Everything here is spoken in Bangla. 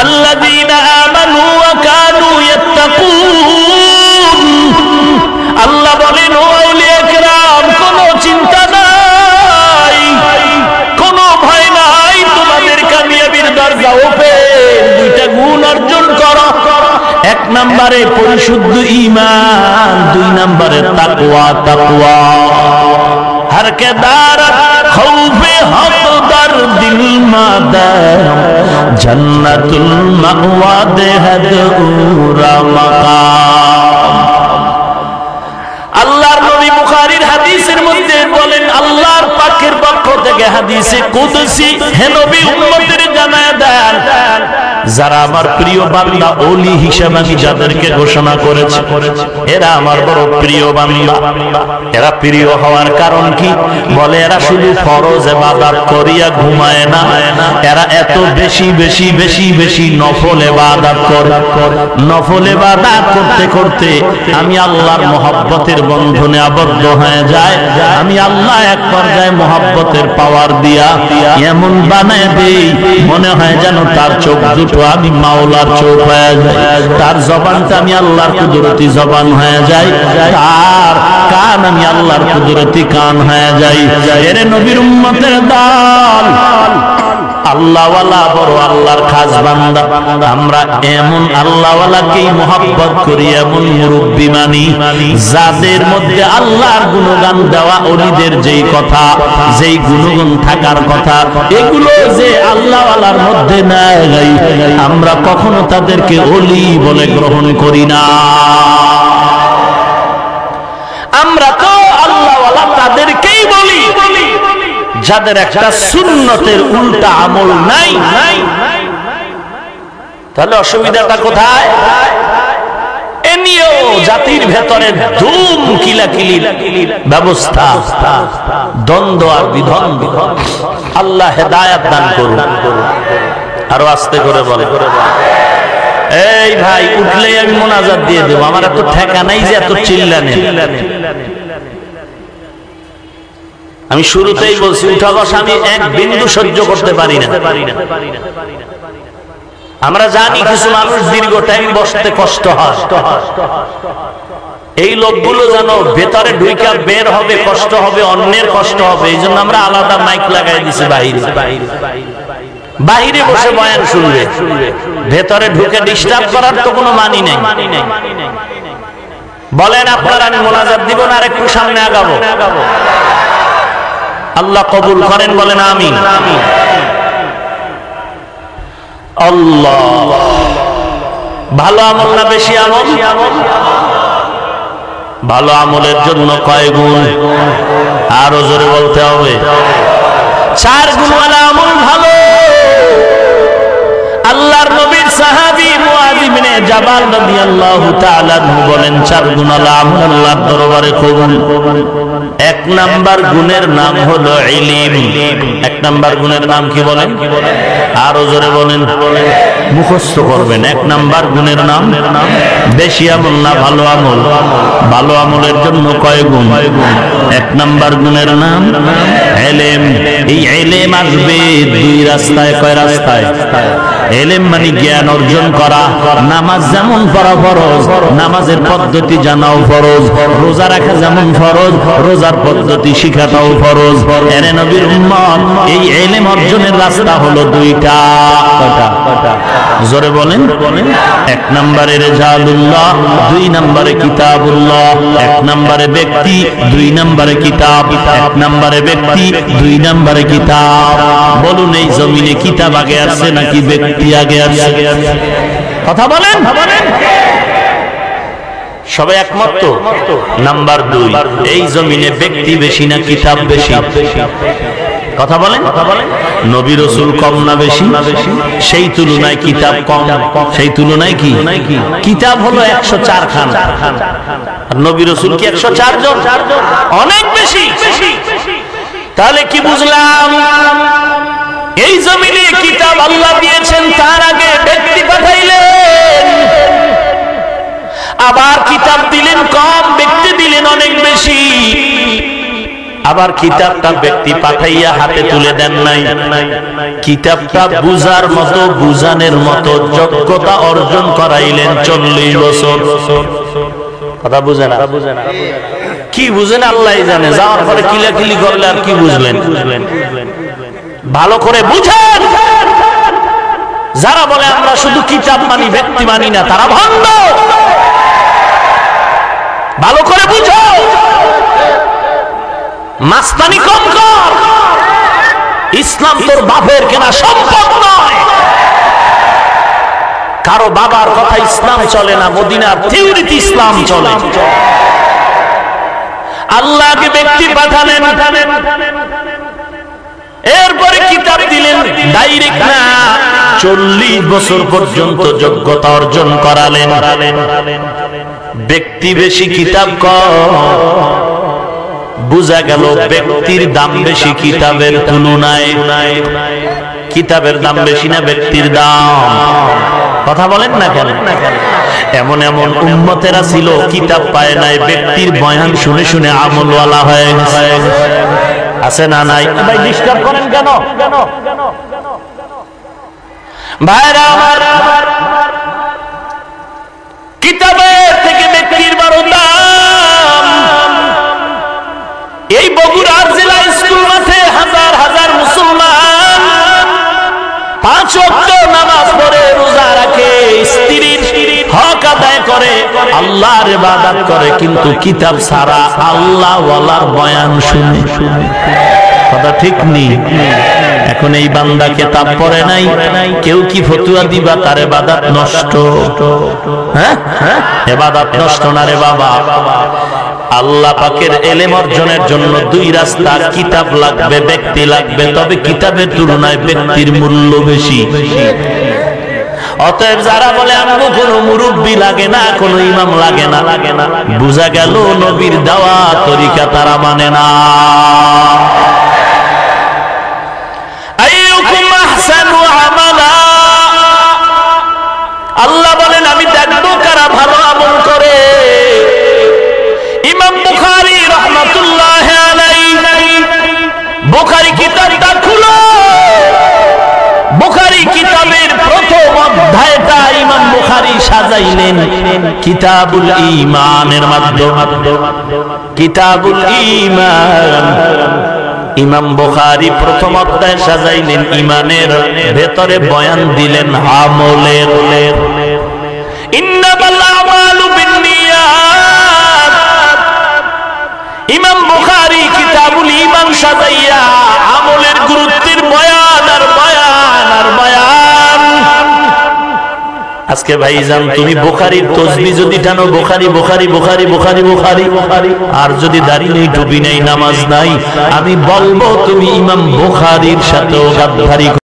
আল্লাযীনা আমানু ওয়া কানু ইয়াত্তাকুন। আল্লাহ বলেন ও আউলিয়া কিরাম, কোনো চিন্তা নাই, কোনো ভয় নাই, তোমাদের কামিয়াবির দরজা ওপেন। দুইটা গুণ অর্জন করো। এক নম্বরে পরিশুদ্ধ ঈমান, দুই নম্বরে তাকওয়া। তাকওয়া हर के दारत खौफे हक दर दिल मादम जन्नतुल मअवा देहद उरा मकाम। আল্লাহর নবী বুখারীর হাদিসের মধ্যে বলেন, আল্লাহর পাকের পক্ষ থেকে হাদিসে কুদসি, হে নবী উম্মতের জানায় দেন, যারা আমার প্রিয় বান্দা ওলি হিসেবে আমি যাদেরকে ঘোষণা করেছি, এরা আমার বড় প্রিয় বান্দা। এরা প্রিয় হওয়ার কারণ কি? বলে এরা শুধু ফরজ ইবাদত করিয়া ঘুমায় না, এরা এত বেশি বেশি বেশি বেশি নফল ইবাদত করে। নফল ইবাদত করতে করতে আমি আল্লাহর মহব্বতের বন্ধনে আবদ্ধ হয়ে যায়। আমি আল্লাহ এক পর্যায়ে মহব্বতের পাওয়ার দিয়া এমন বানায় দেই, মনে হয় যেন তার চোখ দুটো আমি মাওলার চোখ হয়ে যায়, তার জবানটা আমি আল্লাহর কুদরতি জবান হয়ে যায়, তার কান আমি আল্লাহর কুদরতি কান হয়ে যাই। এর নবীর উম্মতের দল, আল্লাহওয়ালা বড় আল্লাহর খাস বান্দা। আমরা এমন আল্লাহওয়ালাকেই মহব্বত করি, এমন মুরব্বি মানি যাদের মধ্যে আল্লাহর গুণগান দেওয়া ওলিদের যেই কথা, যেই গুণগান থাকার কথা, এগুলো যে আল্লাহওয়ালার মধ্যে নাই, আমরা কখনো তাদেরকে ওলি বলে গ্রহণ করি না। আমরা তো আল্লাহওয়ালা তাদেরকেই বলি যাদের একটা সুন্নতের উল্টা আমল নাই। তাহলে অসুবিধাটা কোথায়? এ নিয়েও জাতির ভেতরে ধুম কিলাকিলি ব্যবস্থা, দ্বন্দ্ব আর বিদ্বন্দ্ব। আল্লাহ হেদায়েত দান করুন। আরো আস্তে করে বলে, এই ভাই উঠলেই আমি মোনাজাত দিয়ে দেবো, আমার এত ঠেকা নাই যে এত চিল্লানে। আমি শুরুতেই বলছি, উঠা বসা আমি এক বিন্দু সহ্য করতে পারি না। আমরা জানি কিছু মানুষ দীর্ঘ টাইম বসতে কষ্ট হয়, এই লোকগুলো যেন ভেতরে ঢুইকা বের হবে কষ্ট হবে, অন্যের কষ্ট হবে, এই জন্য আমরা আলাদা মাইক লাগাই দিছি বাইরে। বাহিরে বসে বয়ান শুনবে, ভেতরে ঢুকে ডিস্টার্ব করার তো কোনো মানি নেই। বলেন আপনারা, আমি মোনাজাত দিব না আর একটু সামনে আগাবো? আল্লাহ কবুল করেন, বলেন আমিন। আল্লাহ, ভালো আমল না বেশি আমল? ভালো আমলের জন্য কয় গুণ? আরো জোরে বলতে হবে। 4 গুণওয়ালা আমল ভালো। আল্লাহর নবীর সাহাবী মুআয ইবনে জাবাল রাদিয়াল্লাহু তাআলা আনহু বলেন, 4 গুণওয়ালা আমল আল্লাহর দরবারে কবুল। 1 নাম্বার গুণের নাম হলো ইলম। 1 নাম্বার গুণের নাম কি বলেন? আরো জোরে বলেন, মুখস্থ করবেন। 1 নাম্বার গুণের নাম বেশি আমল না ভালো আমল? ভালো আমলের জন্য কয় গুণ? 1 নাম্বার গুণের নাম ইলম। এই ইলম আসবে 2 রাস্তায়। কয় রাস্তায়? ইলম মানে জ্ঞান অর্জন করা। নামাজ যেমন পড়া ফরজ, নামাজের পদ্ধতি জানাও ফরজ। রোজা রাখা যেমন ফরজ, রোজার পদ্ধতি শিখাটাও ফরজ। এর নবীর উম্মত, এই ইলম অর্জনের রাস্তা হলো 2টা। কয়টা? জোরে বলেন। 1 নম্বরে রিজালুল্লাহ, 2 নম্বরে কিতাবুল্লাহ। 1 নম্বরে ব্যক্তি, 2 নম্বরে কিতাব। 1 নম্বরে ব্যক্তি, 2 নম্বরে কিতাব। বলুন, এই জমিনে কিতাব আগে আছে নাকি ব্যক্তি আগে আছে? কথা বলেন। সবাই একমত তো? নাম্বার 2, এই জমিনে ব্যক্তি বেশি না কিতাব বেশি? কথা বলেন। নবী রাসূল কম না বেশি? সেই তুলনায় কিতাব কম। সেই তুলনায় কি? কিতাব হলো 104 খান, আর নবী রাসূল কি 104 জন? অনেক বেশি। তাহলে কি বুঝলাম? এই জমিনে কিতাব আল্লাহ দিয়েছেন, তার আগে ব্যক্তি পাঠাইলেন। আবার কিতাব দিলেন কম, ব্যক্তি দিলেন অনেক বেশি। আবার কিতাবটা ব্যক্তি পাঠাইয়া হাতে তুলে দেন নাই। কিতাবটা বুঝার মতো বুঝানোর মতো যোগ্যতা অর্জন করাইলেন 40 বছর। কথা বুঝেন না? কি বুঝেন আল্লাহই জানে। যাওয়ার পরে কিলাকিলি করলে আর কি বুঝলেন? ভালো করে বুঝেন। যারা বলে আমরা শুধু কিতাব মানি ব্যক্তি মানি না, তারা ভণ্ড। ভালো করে বুঝো। মাস্তানি কম কর। ইসলাম তোর বাপের কেনা সম্পদ নয়। কারো বাবার কথা ইসলাম চলে না, মদিনার থিওরিতে ইসলাম চলে। আল্লাহকে ব্যক্তি পাঠালেন, এরপরে কিতাব দিলেন, ডাইরেক্ট না, 40 বছর পর্যন্ত যোগ্যতা অর্জন করালেন। ব্যক্তি বেশি কিতাব কম, বুঝা গেল ব্যক্তির দাম বেশি কিতাবের তুলনায়। কিতাবের দাম বেশি না ব্যক্তির দাম? কথা বলেন না কেন? এমন এমন উম্মতেরা ছিল কিতাব পায় নাই, ব্যক্তির বয়ান শুনে শুনে আমলওয়ালা হয়ে গেছে। আছে না নাই? ভাই ডিস্টার্ব করেন কেন? ভাইরা আমার, কিতাবের থেকে ব্যক্তির বড় দাম। এই বগুড়ার জেলা স্কুল মাঠে হাজার হাজার মুসলমান 5 ওয়াক্ত নামাজ পড়ে, রোজা রাখে, স্ত্রীর হক আদায় করে, আল্লাহর ইবাদত করে, কিন্তু কিতাব ছাড়া আল্লাহ ওয়ালার বয়ান শুনে। কথা ঠিক নেই? এখন এই বান্দা কিতাব পড়ে নাই, কেউ কি ফতুয়া দিবা তার ইবাদত নষ্ট? হ্যাঁ, ইবাদত নষ্ট না রে বাবা। আল্লাহ পাকের ইলম অর্জনের জন্য 2 রাস্তা, কিতাব লাগবে, ব্যক্তি লাগবে। তবে কিতাবের তুলনায় ব্যক্তির মূল্য বেশি। অতএব যারা বলে আমগো কোনো মুরব্বী লাগে না, কোনো ইমাম লাগে না, বুঝা গেল নবীর দেওয়া তরিকা তারা মানে না। আইয়ুকুম আহসানু আমালা, আল্লাহ বলেন আমি দেখবো কারা ভালো আমল করে। ইমাম বুখারী রাহমাতুল্লাহি আলাইহি, বুখারী কিতাবটা খুলো। বুখারী কিতাবের প্রথম অধ্যায়টা ইমাম বুখারী সাজাইলেন কিতাবুল ঈমানের মাধ্যমে। কিতাবুল ঈমান, ইমাম বুখারী প্রথম অধ্যায় সাজাইলেন ঈমানের, ভেতরে বয়ান দিলেন আমলের। ইন্নামাল আমালু বিন্নিয়াত। ইমাম বুখারী কিতাবুল ঈমান সাজাইয়া আমলের গুরুত্বের বয়ান আর বয়ান আর বয়ান। আজকে ভাইজান তুমি বুখারীর তসবিহ যদি টানো, বুখারী বুখারী বুখারী বুখারী বুখারী, আর যদি দাড়ি নেই, টুপি নেই, নামাজ নাই, আমি বলবো তুমি ইমাম বুখারীর সাথেও গাদ্দারি